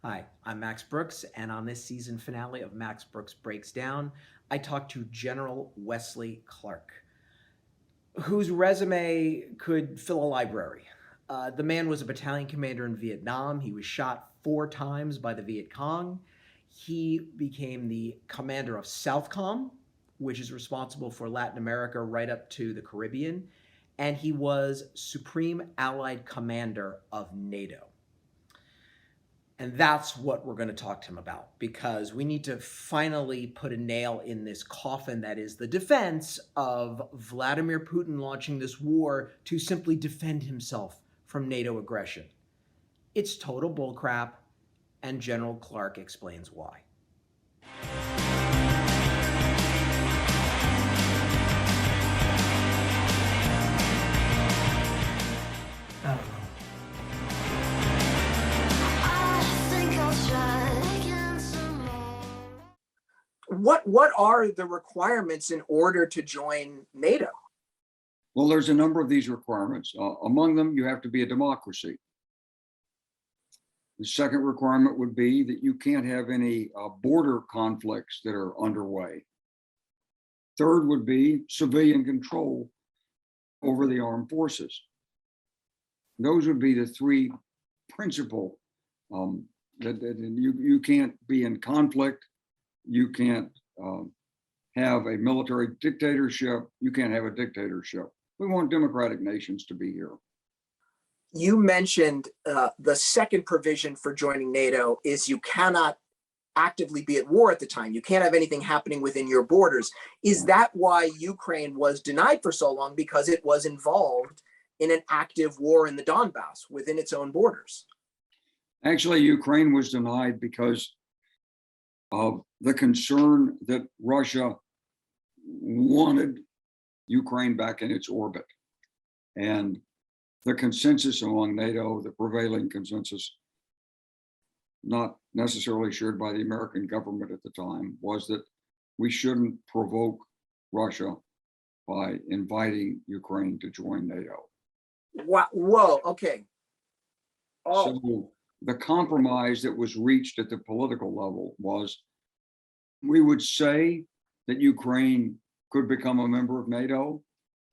Hi, I'm Max Brooks, and on this season finale of Max Brooks Breaks Down, I talked to General Wesley Clark, whose resume could fill a library. The man was a battalion commander in Vietnam. He was shot 4 times by the Viet Cong. He became the commander of Southcom, which is responsible for Latin America right up to the Caribbean. And he was Supreme Allied Commander of NATO. And that's what we're going to talk to him about, because we need to finally put a nail in this coffin that is the defense of Vladimir Putin launching this war to simply defend himself from NATO aggression. It's total bullcrap, and General Clark explains why. What are the requirements in order to join NATO? Well, there's a number of these requirements. Among them, you have to be a democracy. The second requirement would be that you can't have any border conflicts that are underway. Third would be civilian control over the armed forces. Those would be the three principal, you can't be in conflict, you can't have a military dictatorship, you can't have a dictatorship. We want democratic nations to be here. You mentioned the second provision for joining NATO is you cannot actively be at war at the time. You can't have anything happening within your borders. Is that why Ukraine was denied for so long? Because it was involved in an active war in the Donbass within its own borders? Actually, Ukraine was denied because of the concern that Russia wanted Ukraine back in its orbit. And the consensus among NATO, the prevailing consensus, not necessarily shared by the American government at the time, was that we shouldn't provoke Russia by inviting Ukraine to join NATO. Wow. Whoa, okay. Oh. So the compromise that was reached at the political level was we would say that Ukraine could become a member of NATO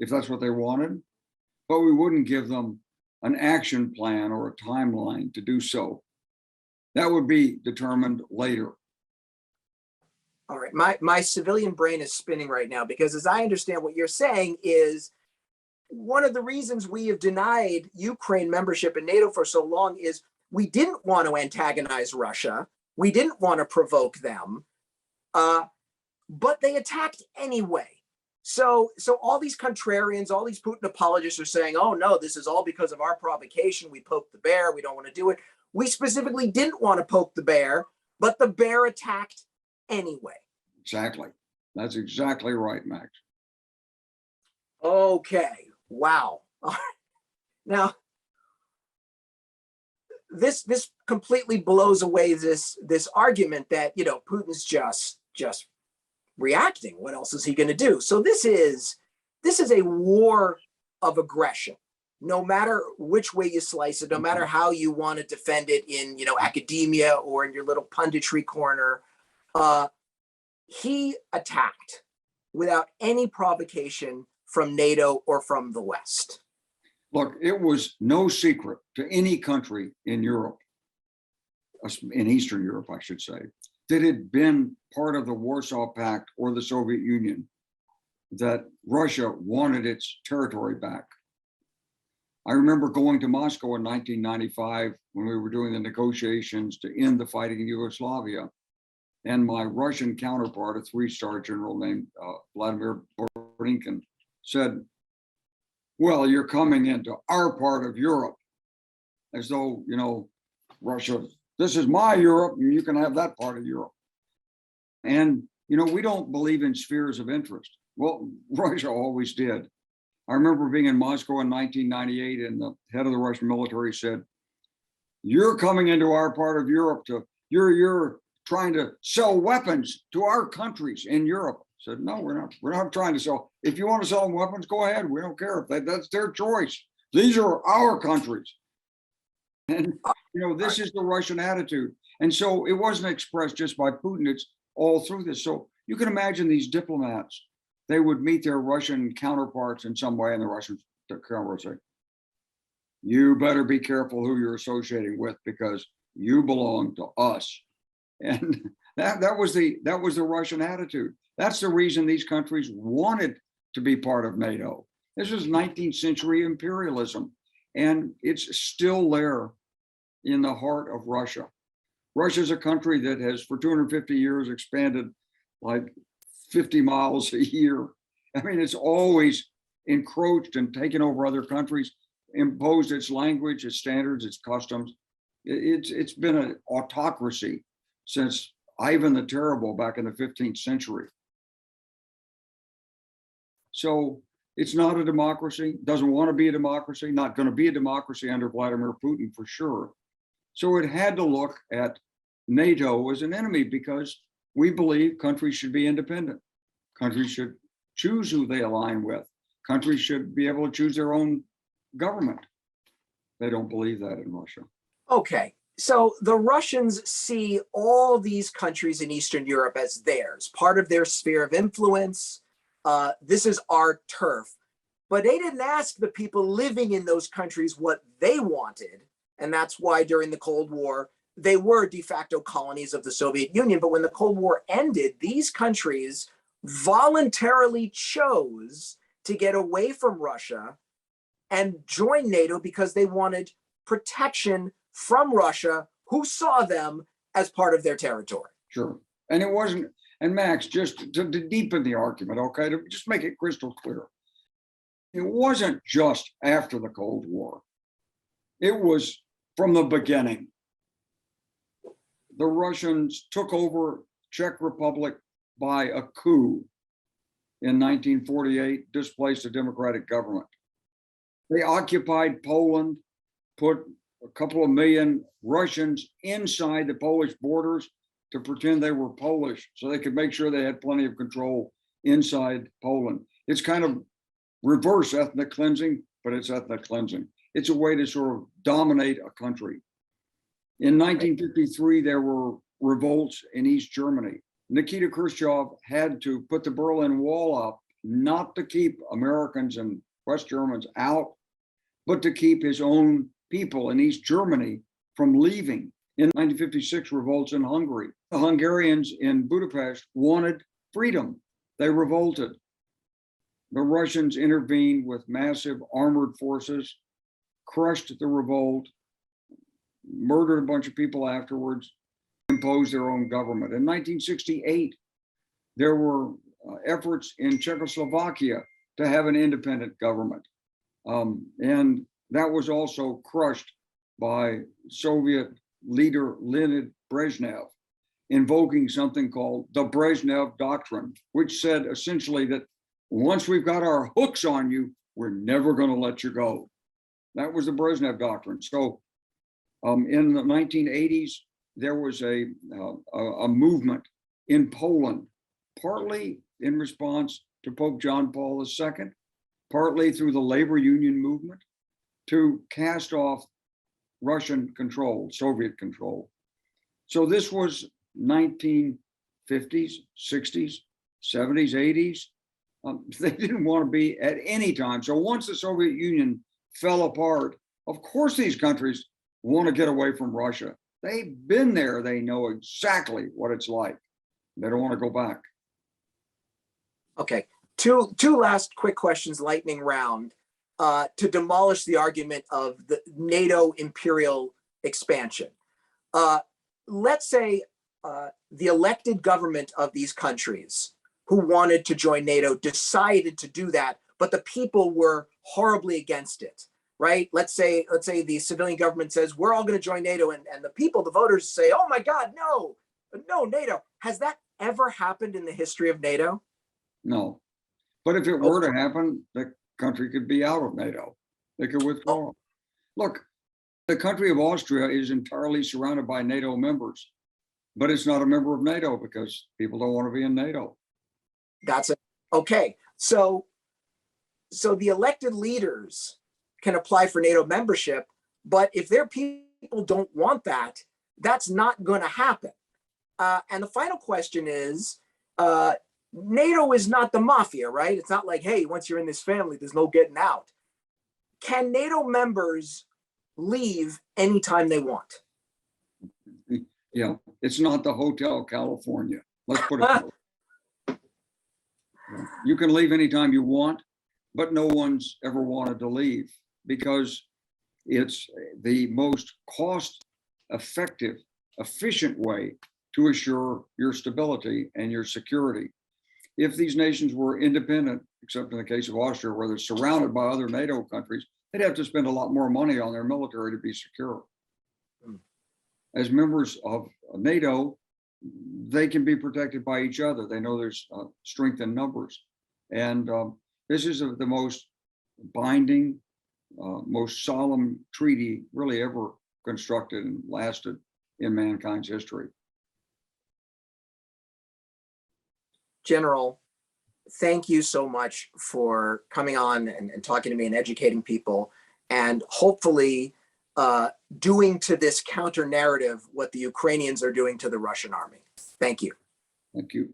if that's what they wanted, but we wouldn't give them an action plan or a timeline to do so. That would be determined later. All right, my civilian brain is spinning right now, because as I understand what you're saying is one of the reasons we have denied Ukraine membership in NATO for so long is we didn't want to antagonize Russia. We didn't want to provoke them, but they attacked anyway. So all these contrarians, all these Putin apologists are saying, oh no, this is all because of our provocation. We poked the bear. We don't want to do it. We specifically didn't want to poke the bear, but the bear attacked anyway. Exactly. That's exactly right, Max. Okay. Wow. Now, this completely blows away this argument that, you know, Putin's just reacting. What else is he going to do? So this is a war of aggression. No matter which way you slice it, no matter how you want to defend it in, you know, academia or in your little punditry corner, he attacked without any provocation from NATO or from the West. Look, it was no secret to any country in Europe, in Eastern Europe, I should say, that had been part of the Warsaw Pact or the Soviet Union, that Russia wanted its territory back. I remember going to Moscow in 1995 when we were doing the negotiations to end the fighting in Yugoslavia. And my Russian counterpart, a 3-star general named Vladimir Borinkin, said, well, you're coming into our part of Europe, as though, you know, Russia, this is my Europe and you can have that part of Europe. And, you know, we don't believe in spheres of interest. Well, Russia always did. I remember being in Moscow in 1998 and the head of the Russian military said, you're coming into our part of Europe you're trying to sell weapons to our countries in Europe. I said, no, we're not trying to sell. If you want to sell them weapons, go ahead. We don't care. That's their choice. These are our countries. And This is the Russian attitude. And so it wasn't expressed just by Putin, it's all through this. So you can imagine these diplomats, they would meet their Russian counterparts in some way, and the Russians would say, you better be careful who you're associating with because you belong to us. And that was the Russian attitude. That's the reason these countries wanted to be part of NATO. This was 19th century imperialism, and it's still there in the heart of Russia. Russia's a country that has for 250 years expanded like 50 miles a year. I mean, it's always encroached and taken over other countries, imposed its language, its standards, its customs. It's been an autocracy since Ivan the Terrible back in the 15th century. So it's not a democracy, doesn't want to be a democracy, not going to be a democracy under Vladimir Putin for sure. So it had to look at NATO as an enemy because we believe countries should be independent. Countries should choose who they align with. Countries should be able to choose their own government. They don't believe that in Russia. Okay, so the Russians see all these countries in Eastern Europe as theirs, part of their sphere of influence. This is our turf. But they didn't ask the people living in those countries what they wanted. And that's why during the Cold War, they were de facto colonies of the Soviet Union. But when the Cold War ended, these countries voluntarily chose to get away from Russia and join NATO because they wanted protection from Russia, who saw them as part of their territory. Sure. And it wasn't, and Max, just to deepen the argument, okay, to just make it crystal clear, it wasn't just after the Cold War. It was from the beginning. The Russians took over Czech Republic by a coup in 1948, displaced a democratic government. They occupied Poland, put a couple of million Russians inside the Polish borders to pretend they were Polish so they could make sure they had plenty of control inside Poland. It's kind of reverse ethnic cleansing, but it's ethnic cleansing. It's a way to sort of dominate a country. In 1953, there were revolts in East Germany. Nikita Khrushchev had to put the Berlin Wall up, not to keep Americans and West Germans out, but to keep his own people in East Germany from leaving. In 1956, revolts in Hungary. The Hungarians in Budapest wanted freedom. They revolted. The Russians intervened with massive armored forces, crushed the revolt, murdered a bunch of people afterwards, imposed their own government. In 1968, there were efforts in Czechoslovakia to have an independent government. And that was also crushed by Soviet leader Leonid Brezhnev, invoking something called the Brezhnev Doctrine, which said essentially that once we've got our hooks on you, we're never going to let you go. That was the Brezhnev Doctrine. So in the 1980s, there was a movement in Poland, partly in response to Pope John Paul II, partly through the labor union movement, to cast off Russian control, Soviet control. So this was 1950s, 60s, 70s, 80s. They didn't want to be at any time. So once the Soviet Union fell apart, of course these countries want to get away from Russia. They've been there. They know exactly what it's like. They don't want to go back. Okay, two last quick questions, lightning round, to demolish the argument of the NATO Imperial expansion. Let's say the elected government of these countries who wanted to join NATO decided to do that, but the people were horribly against it, right? Let's say the civilian government says, we're all going to join NATO, and the people, the voters say, oh my God, no, NATO. Has that ever happened in the history of NATO? No. But if it were to happen, the country could be out of NATO. They could withdraw. Oh. Look, the country of Austria is entirely surrounded by NATO members, but it's not a member of NATO because people don't want to be in NATO. That's it. Okay. So the elected leaders can apply for NATO membership, but if their people people don't want that, that's not going to happen. And the final question is, NATO is not the mafia, right? It's not like, hey, once you're in this family, there's no getting out. Can NATO members leave anytime they want? Yeah, it's not the Hotel California. Let's put it that way. You can leave anytime you want, but no one's ever wanted to leave because it's the most cost-effective, efficient way to assure your stability and your security. If these nations were independent, except in the case of Austria, where they're surrounded by other NATO countries, they'd have to spend a lot more money on their military to be secure. As members of NATO, they can be protected by each other. They know there's strength in numbers. And this is the most binding, most solemn treaty really ever constructed and lasted in mankind's history. General, thank you so much for coming on and talking to me and educating people, and hopefully doing to this counter narrative what the Ukrainians are doing to the Russian army. Thank you. Thank you.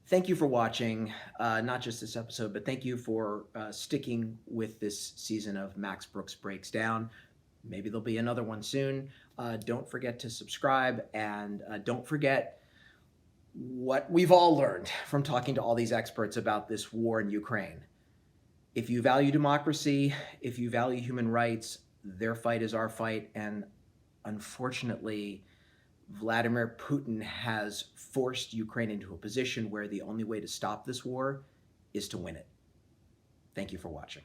Thank you for watching, not just this episode, but thank you for sticking with this season of Max Brooks Breaks Down. Maybe there'll be another one soon. Don't forget to subscribe, and don't forget what we've all learned from talking to all these experts about this war in Ukraine. If you value democracy, if you value human rights, their fight is our fight. And unfortunately, Vladimir Putin has forced Ukraine into a position where the only way to stop this war is to win it. Thank you for watching.